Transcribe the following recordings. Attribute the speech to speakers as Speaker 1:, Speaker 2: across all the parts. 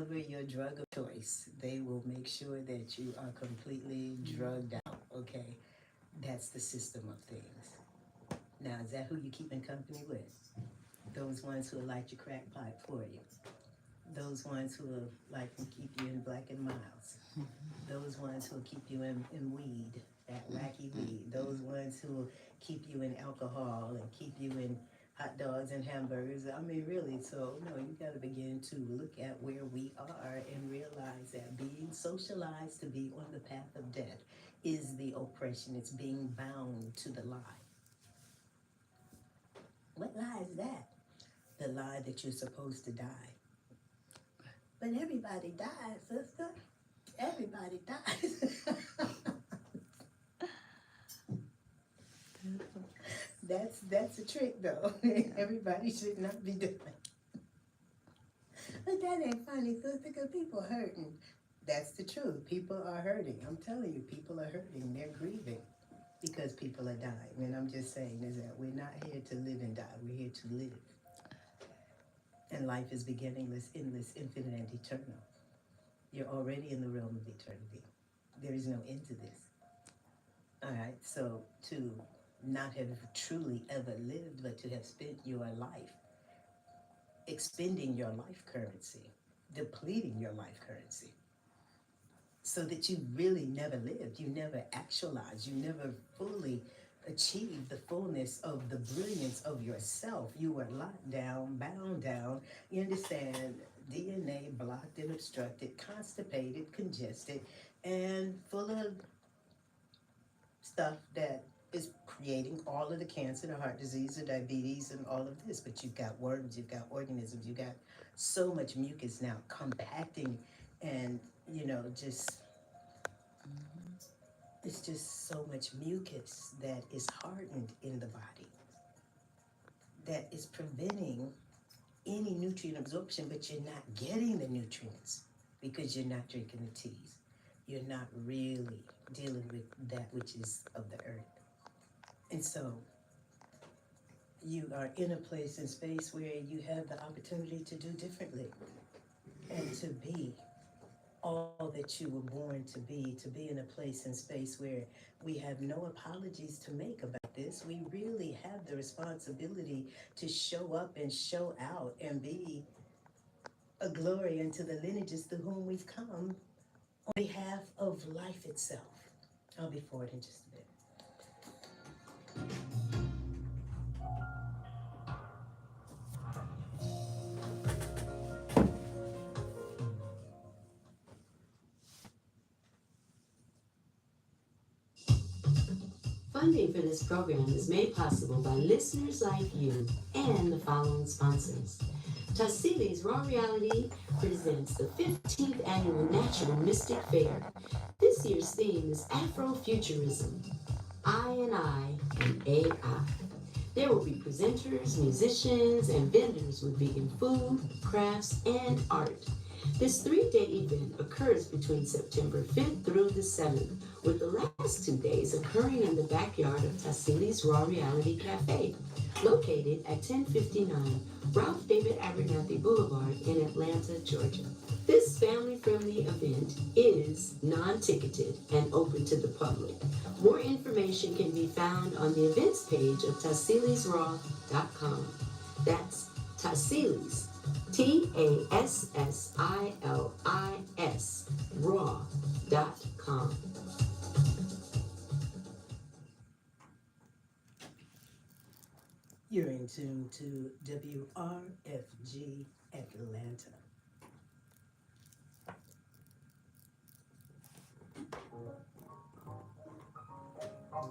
Speaker 1: whatever your drug of choice, they will make sure that you are completely drugged out, okay? That's the system of things. Now, is that who you keep in company with? Those ones who will light your crack pipe for you. Those ones who will like to keep you in black and miles. Those ones who will keep you in weed, that wacky weed. Those ones who will keep you in alcohol and keep you in hot dogs and hamburgers. I mean, really, so no, you got to begin to look at where we are and realize that being socialized to be on the path of death is the oppression. It's being bound to the lie. What lie is that? The lie that you're supposed to die. But everybody dies, sister. Everybody dies. That's a trick, though. Everybody should not be doing it. But that ain't funny, sister, because people are hurting. That's the truth. People are hurting. I'm telling you, people are hurting. They're grieving because people are dying. And I'm just saying is that we're not here to live and die. We're here to live. And life is beginningless, endless, infinite, and eternal. You're already in the realm of eternity. There is no end to this. All right, so to not have truly ever lived, but to have spent your life expending your life currency, depleting your life currency, so that you really never lived, you never actualized, you never fully achieved the fullness of the brilliance of yourself. You were locked down, bound down, you understand, DNA blocked and obstructed, constipated, congested, and full of stuff that is creating all of the cancer, the heart disease, the diabetes, and all of this. But you've got worms, you've got organisms, you've got so much mucus now compacting and, just it's just so much mucus that is hardened in the body that is preventing any nutrient absorption, but you're not getting the nutrients because you're not drinking the teas. You're not really dealing with that which is of the earth. And so you are in a place and space where you have the opportunity to do differently and to be all that you were born to be in a place and space where we have no apologies to make about this. We really have the responsibility to show up and show out and be a glory unto the lineages through whom we've come on behalf of life itself. I'll be forward in just a bit.
Speaker 2: Funding for this program is made possible by listeners like you and the following sponsors. Tassili's Raw Reality presents the 15th Annual Natural Mystic Fair. This year's theme is Afrofuturism, I and AI. There will be presenters, musicians, and vendors with vegan food, crafts, and art. This 3-day event occurs between September 5th through the 7th, with the last 2 days occurring in the backyard of Tassili's Raw Reality Cafe, located at 1059 Ralph David Abernathy Boulevard in Atlanta, Georgia. This family-friendly event is non-ticketed and open to the public. More information can be found on the events page of tassilisraw.com. That's Tassilis, TASSILIS, raw.com.
Speaker 1: You're in tune to WRFG Atlanta.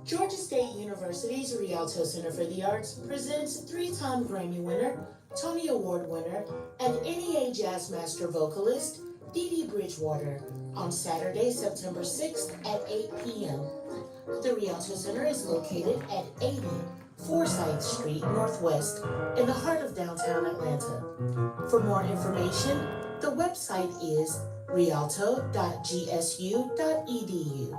Speaker 3: Georgia State University's Rialto Center for the Arts presents 3-time Grammy winner, Tony Award winner, and NEA Jazz Master vocalist Dee Dee Bridgewater on Saturday, September 6th at 8 p.m. The Rialto Center is located at 80 Forsyth Street Northwest in the heart of downtown Atlanta. For more information, the website is rialto.gsu.edu.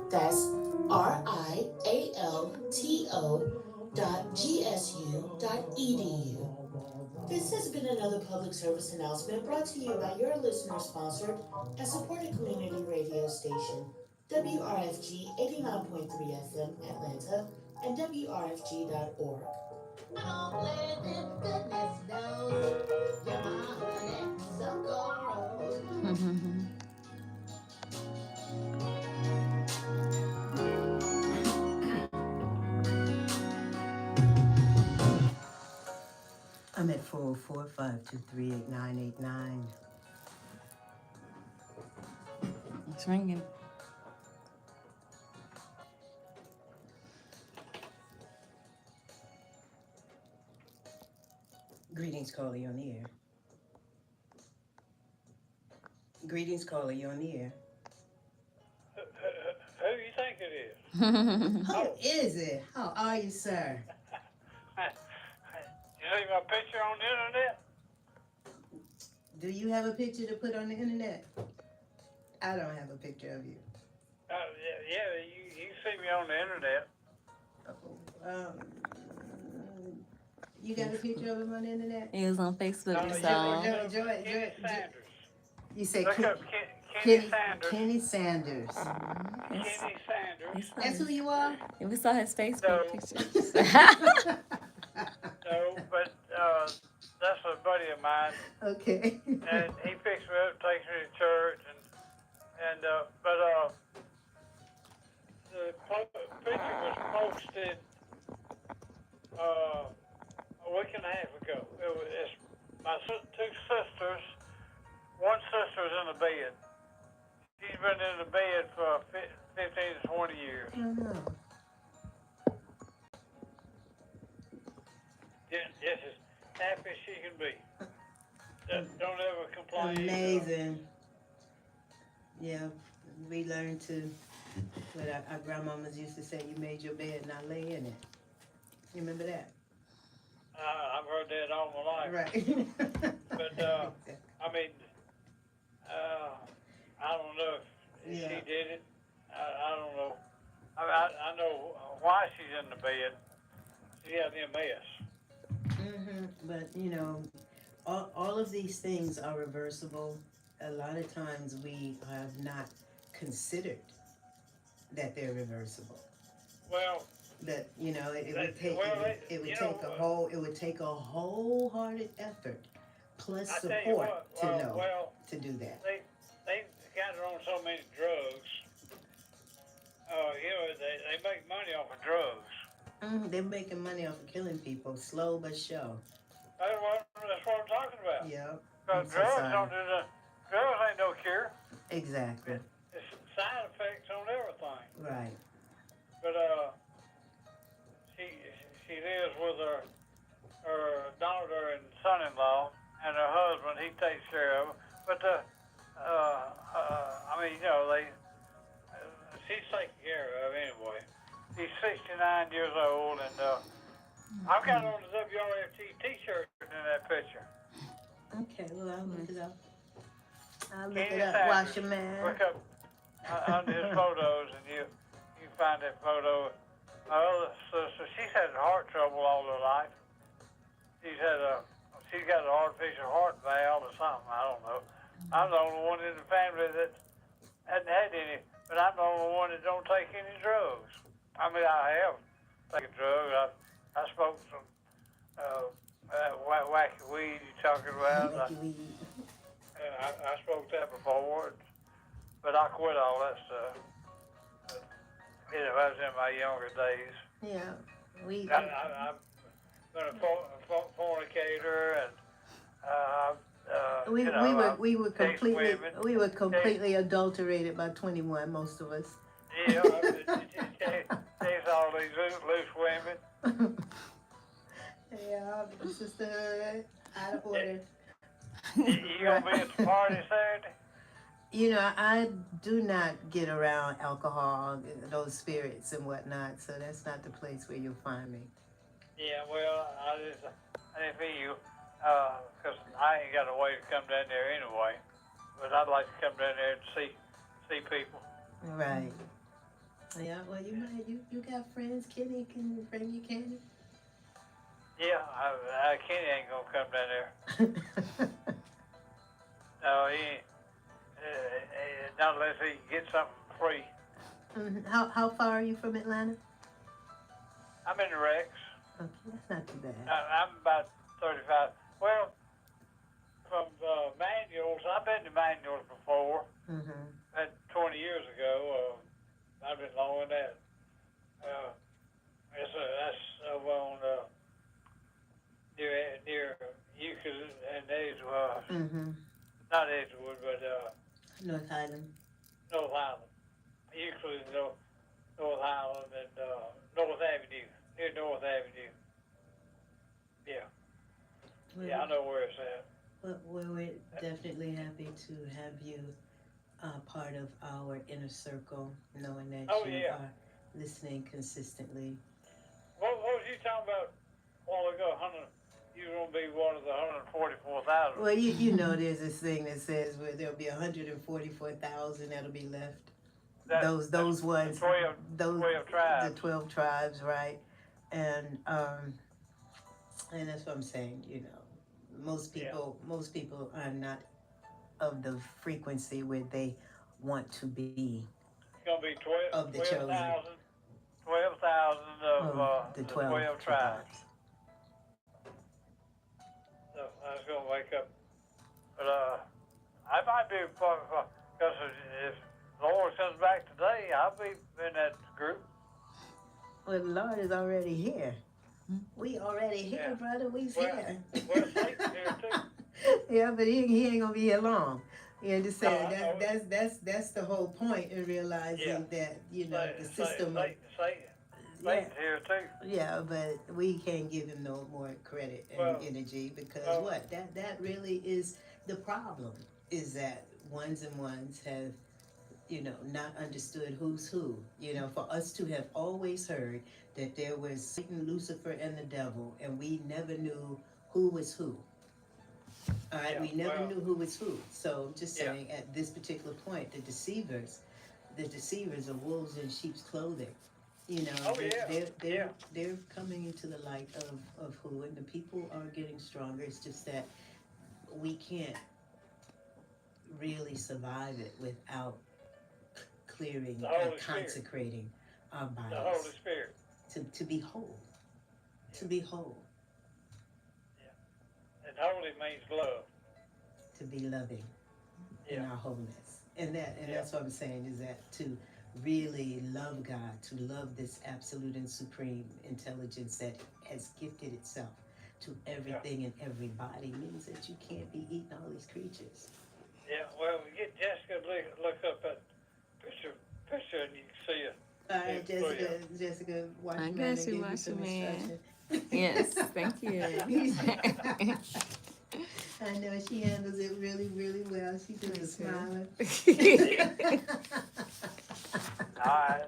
Speaker 3: That's rialto.gsu.edu. This has been another public service announcement brought to you by your listener-sponsored and supported community radio station, WRFG 89.3 FM Atlanta and WRFG.org.
Speaker 1: I'm at 404-523-8989.
Speaker 4: It's ringing.
Speaker 1: Greetings, caller, you on the air. Greetings, caller, you on the air.
Speaker 5: Who you think it is?
Speaker 1: Who is it? How are you, sir?
Speaker 5: You see my picture on the internet?
Speaker 1: Do you have a picture to put on the internet? I don't have a picture of you.
Speaker 5: Yeah, you see me on the internet.
Speaker 1: You got a picture of him on the internet?
Speaker 4: It was on Facebook,
Speaker 5: No,
Speaker 4: so.
Speaker 5: Kenny Sanders.
Speaker 1: You say
Speaker 5: Look up
Speaker 1: Kenny
Speaker 5: Sanders.
Speaker 1: Kenny Sanders.
Speaker 5: Kenny Sanders.
Speaker 1: That's who you are?
Speaker 4: If we saw his Facebook pictures.
Speaker 5: No, but that's a buddy of mine,
Speaker 1: Okay.
Speaker 5: and he picks me up, takes me to church, but the picture was posted a week and a half ago. It's my two sisters. One sister's in the bed. She's been in the bed for 15 to 20 years.
Speaker 1: Oh,
Speaker 5: Yes, as happy as she can be. Don't ever complain.
Speaker 1: amazing. Yeah, we learned to, what our grandmamas used to say, you made your bed, now lay in it. You remember that?
Speaker 5: I've heard that all my life.
Speaker 1: Right.
Speaker 5: But, I mean, I don't know if
Speaker 1: Yeah.
Speaker 5: she did it. I don't know. I know why she's in the bed. She has MS.
Speaker 1: But, you know, all of these things are reversible. A lot of times we have not considered that they're reversible.
Speaker 5: Well,
Speaker 1: That, you know, it
Speaker 5: That-
Speaker 1: would take
Speaker 5: well,
Speaker 1: it would
Speaker 5: you
Speaker 1: take
Speaker 5: know,
Speaker 1: it would take a wholehearted effort plus
Speaker 5: I tell you
Speaker 1: support
Speaker 5: what,
Speaker 1: to know
Speaker 5: well,
Speaker 1: to do that.
Speaker 5: they got her on so many drugs. You know, they make money off of drugs.
Speaker 1: They're making money off of killing people, slow but sure.
Speaker 5: That's what I'm talking about.
Speaker 1: Yeah,
Speaker 5: Because
Speaker 1: so
Speaker 5: drugs
Speaker 1: sorry.
Speaker 5: don't do the drugs ain't no cure.
Speaker 1: Exactly.
Speaker 5: It's side effects on everything.
Speaker 1: Right.
Speaker 5: But she lives with her daughter and son-in-law, and her husband. He takes care of her. But I mean, you know, she's taken care of anyway. He's 69 years old, and I've got on the WRFT T-shirt in that picture.
Speaker 1: Okay. Well, I'll look it up. I'll look
Speaker 5: Kenny
Speaker 1: it up.
Speaker 5: Sanders.
Speaker 1: Wash your man.
Speaker 5: Look up under his photos, and you find that photo. My other sister, she's had heart trouble all her life. She's got an artificial heart valve or something. I don't know. I'm the only one in the family that hadn't had any, but I'm the only one that don't take any drugs. I mean, I have taken drugs. I smoked some wacky weed you're talking about. I smoked that before, but I quit all that stuff. You know, I was in my younger days.
Speaker 1: Yeah.
Speaker 5: I've been a fornicator, and
Speaker 1: we were completely adulterated by 21, most of us.
Speaker 5: Yeah, there's all these loose women.
Speaker 1: Yeah, sisterhood, out of order.
Speaker 5: You gonna be at the party Saturday?
Speaker 1: You know, I do not get around alcohol, those spirits and whatnot, so that's not the place where you'll find me.
Speaker 5: Yeah, well, I didn't feel you, because I ain't got a way to come down there anyway. But I'd like to come down there and see people.
Speaker 1: Right. Yeah, well, you got friends. Kenny can bring you candy.
Speaker 5: Yeah, Kenny ain't gonna come down there. No, he ain't. Not unless he can get something free.
Speaker 1: How far are you from Atlanta?
Speaker 5: I'm in the Rex.
Speaker 1: Okay, that's not too bad.
Speaker 5: I'm about 35. Well, from Manuals, I've been to Manuals before. That 20 years ago. I've been longer than that. That's over on near Euclid and Edgewood. Not Edgewood, but
Speaker 1: North Island.
Speaker 5: North Island. Euclid and North Island and North Avenue. Near North Avenue. Yeah. Yeah, I know where it's at.
Speaker 1: But we're definitely happy to have you part of our inner circle, knowing that you are listening consistently.
Speaker 5: What was you talking about a while ago? You were going to be one of the 144,000.
Speaker 1: Well, you know there's this thing that says where there'll be 144,000 that'll be left. Those ones,
Speaker 5: the 12 tribes.
Speaker 1: The 12 tribes, right? And that's what I'm saying. You know, most people are not of the frequency where they want to be.
Speaker 5: It's going to be
Speaker 1: 12,000
Speaker 5: of the 12 tribes. So I was going to wake up. But I might be part of, because if the Lord comes back today, I'll be in that group.
Speaker 1: Well, the Lord is already here. We already here, brother. We's here.
Speaker 5: Well, Satan's here too.
Speaker 1: Yeah, but he ain't gonna be here long. You understand? That's the whole point in realizing that, you know, the system.
Speaker 5: Satan's here too.
Speaker 1: Yeah, but we can't give him no more credit and energy because that really is the problem, is that ones and ones have, you know, not understood who's who. You know, for us to have always heard that there was Satan, Lucifer, and the devil, and we never knew who was who. All right, we never knew who was who. So just saying, at this particular point, the deceivers are wolves in sheep's clothing. You know, they're coming into the light of who, and the people are getting stronger. It's just that we can't really survive it without clearing and consecrating our bodies.
Speaker 5: The Holy Spirit.
Speaker 1: To be whole. To be whole.
Speaker 5: Yeah. And holy means love.
Speaker 1: To be loving in our wholeness. And that's what I'm saying, is that to really love God, to love this absolute and supreme intelligence that has gifted itself to everything and everybody, means that you can't be eating all these creatures.
Speaker 5: Yeah, well, get Jessica to look up that picture and you can see it.
Speaker 1: All right, Jessica, watch
Speaker 4: I
Speaker 1: your man
Speaker 4: got
Speaker 1: and
Speaker 4: you,
Speaker 1: give you
Speaker 4: watch
Speaker 1: some
Speaker 4: your man.
Speaker 1: instruction.
Speaker 4: Yes, thank you.
Speaker 1: I know she handles it really, really well. She just a smiler.
Speaker 5: All right.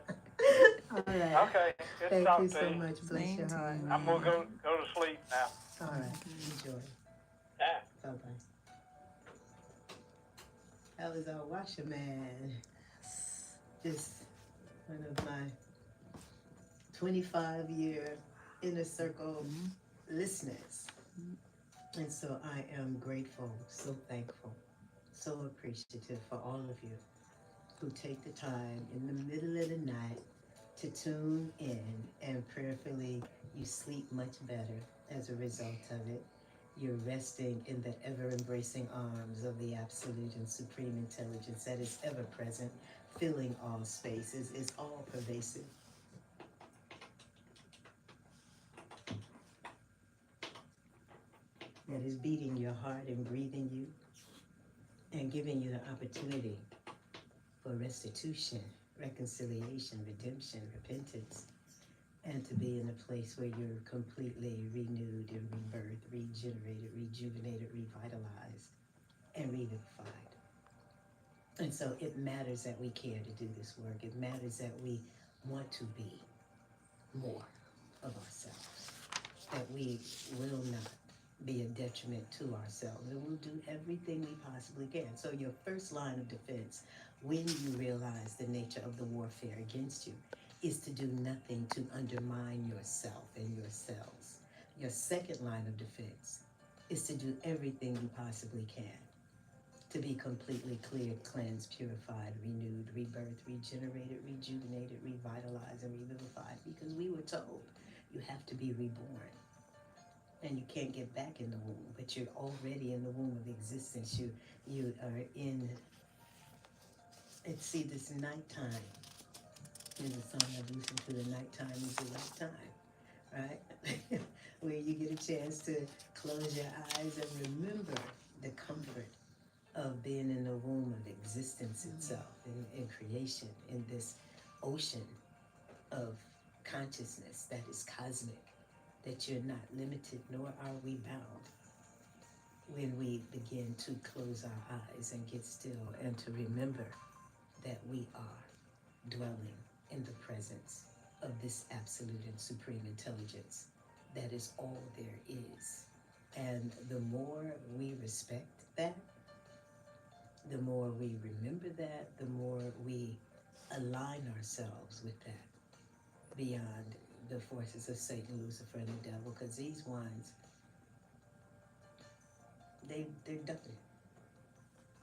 Speaker 1: All right.
Speaker 5: Okay. Good
Speaker 1: Thank
Speaker 5: talk
Speaker 1: you
Speaker 5: to
Speaker 1: so
Speaker 5: you.
Speaker 1: much. Bless
Speaker 4: Same
Speaker 1: your
Speaker 4: to
Speaker 1: heart.
Speaker 4: you.
Speaker 5: I'm going to go to sleep now.
Speaker 1: All right. Enjoy.
Speaker 5: Yeah.
Speaker 1: Bye-bye. That was our washerman. Just one of my 25-year inner circle listeners. And so I am grateful, so thankful, so appreciative for all of you who take the time in the middle of the night to tune in, and prayerfully you sleep much better as a result of it. You're resting in the ever-embracing arms of the absolute and supreme intelligence that is ever present, filling all spaces, is all pervasive. That is beating your heart and breathing you and giving you the opportunity for restitution, reconciliation, redemption, repentance, and to be in a place where you're completely renewed and rebirthed, regenerated, rejuvenated, revitalized, and revivified. And so it matters that we care to do this work. It matters that we want to be more of ourselves, that we will not be a detriment to ourselves, and we'll do everything we possibly can. So your first line of defense, when you realize the nature of the warfare against you, is to do nothing to undermine yourself and yourselves. Your second line of defense is to do everything you possibly can to be completely cleared, cleansed, purified, renewed, rebirthed, regenerated, rejuvenated, revitalized, and revivified, because we were told you have to be reborn. And you can't get back in the womb, but you're already in the womb of existence. You are in, see, this nighttime is a song I've listened to. The nighttime is the right time, right? Where you get a chance to close your eyes and remember the comfort of being in the womb of existence itself, in creation, in this ocean of consciousness that is cosmic, that you're not limited, nor are we bound when we begin to close our eyes and get still and to remember that we are dwelling in the presence of this absolute and supreme intelligence that is all there is. And the more we respect that, the more we remember that, the more we align ourselves with that beyond the forces of Satan, Lucifer, and the devil, because these ones, they're done.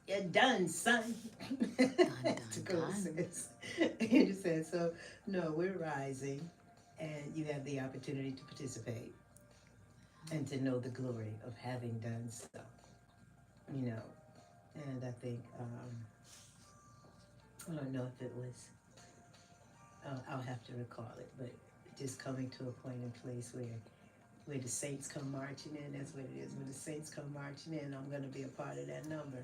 Speaker 1: You're done, son. Dakota says. You understand? So, no, we're rising, and you have the opportunity to participate and to know the glory of having done so. You know, and I think, I don't know if it was, I'll have to recall it, but just coming to a point and place where the saints come marching in, that's what it is. When the saints come marching in, I'm going to be a part of that number.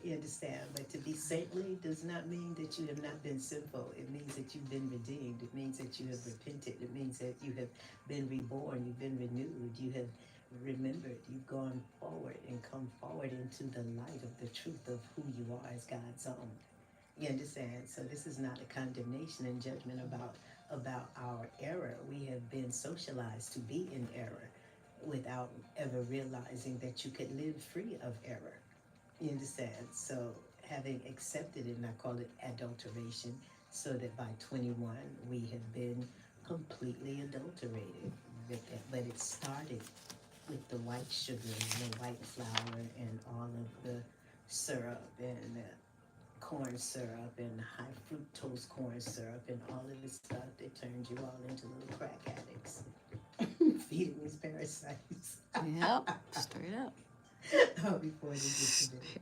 Speaker 1: You understand? But to be saintly does not mean that you have not been sinful. It means that you've been redeemed. It means that you have repented. It means that you have been reborn. You've been renewed. You have remembered. You've gone forward and come forward into the light of the truth of who you are as God's own. You understand? So this is not a condemnation and judgment about our error. We have been socialized to be in error without ever realizing that you could live free of error. You understand? So having accepted it, and I call it adulteration, so that by 21 we have been completely adulterated. But it started with the white sugar and the white flour and all of the syrup and corn syrup and high fructose corn syrup and all of this stuff that turned you all into little crack addicts. Feeding these parasites.
Speaker 4: Yep, straight up.
Speaker 1: Oh, before they get to bed.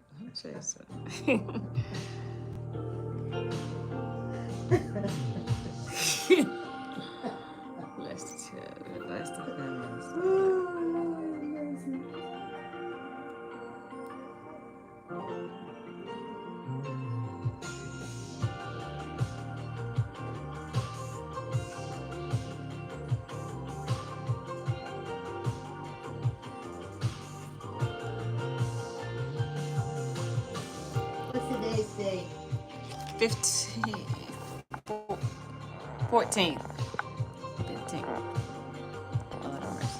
Speaker 4: Bless the families.
Speaker 1: What's today's date?
Speaker 4: 14th. 15th. Lord have mercy.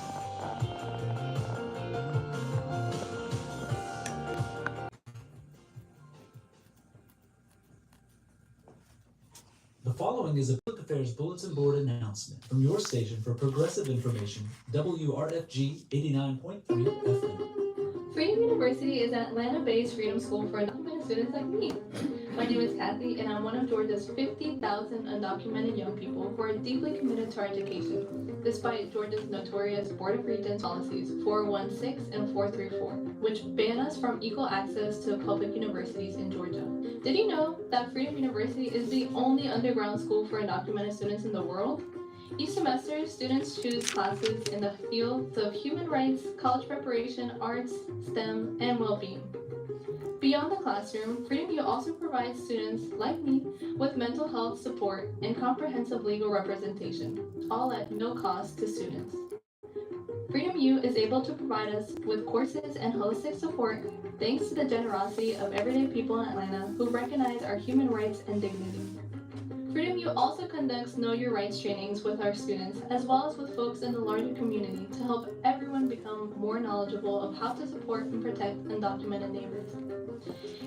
Speaker 6: The following is a Public Affairs Bulletin Board announcement from your station for progressive information, WRFG 89.3 FM.
Speaker 7: Freedom University is an Atlanta-based freedom school for undocumented students like me. My name is Kathy, and I'm one of Georgia's 50,000 undocumented young people who are deeply committed to our education, despite Georgia's notorious Board of Regents policies 416 and 434, which ban us from equal access to public universities in Georgia. Did you know that Freedom University is the only underground school for undocumented students in the world? Each semester, students choose classes in the fields of human rights, college preparation, arts, STEM, and well-being. Beyond the classroom, Freedom U also provides students, like me, with mental health support and comprehensive legal representation, all at no cost to students. Freedom U is able to provide us with courses and holistic support thanks to the generosity of everyday people in Atlanta who recognize our human rights and dignity. Freedom U also conducts Know Your Rights trainings with our students, as well as with folks in the larger community, to help everyone become more knowledgeable of how to support and protect undocumented neighbors.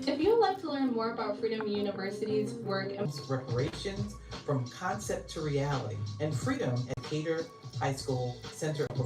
Speaker 7: If you would like to learn more about Freedom University's work and
Speaker 6: Reparations,
Speaker 8: from concept to reality, and freedom at Cater High School Center of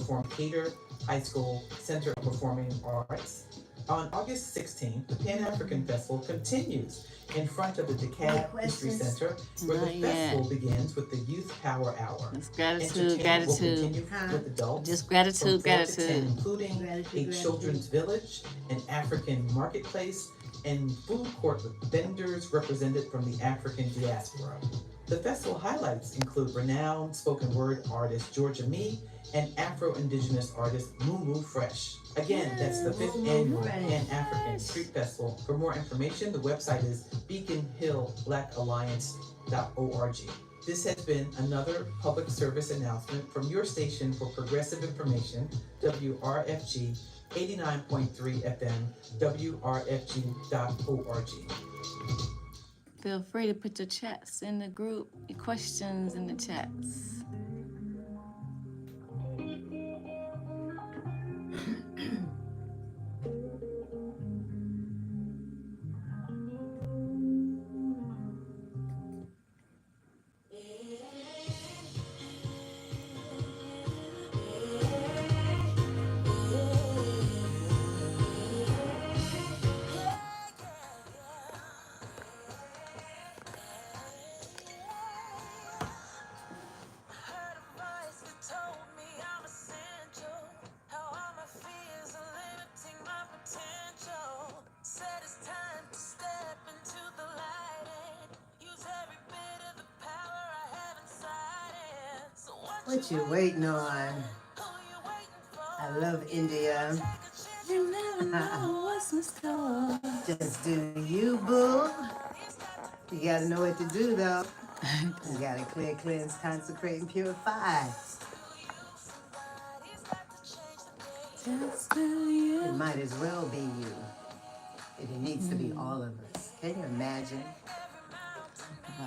Speaker 8: Performing Arts. On August 16th, the Pan-African Festival continues in front of the DeKalb History Center, where the festival begins with the Youth Power Hour.
Speaker 4: Just gratitude,
Speaker 8: Entertainment will
Speaker 4: gratitude.
Speaker 8: continue with adults
Speaker 4: Just
Speaker 8: from
Speaker 4: gratitude,
Speaker 8: 4 to 10,
Speaker 4: gratitude.
Speaker 8: including a children's village, an African marketplace, and food court with vendors represented from the African diaspora. The festival highlights include renowned spoken word artist Georgia Me and Afro-Indigenous artist Moo Fresh. Again, that's the 5th annual Pan-African Street Festival. For more information, the website is beaconhillblackalliance.org. This has been another public service announcement from your station for progressive information, WRFG 89.3 FM, WRFG.org.
Speaker 4: Feel free to put your chats in the group, your questions in the chats.
Speaker 1: What you waiting on? I love India.
Speaker 4: You never know what's in store.
Speaker 1: Just do you, boo. You gotta know what to do, though. You gotta clear, cleanse, consecrate, and purify.
Speaker 4: Just do you.
Speaker 1: It might as well be you. It needs to be all of us. Can you imagine?
Speaker 4: Wow.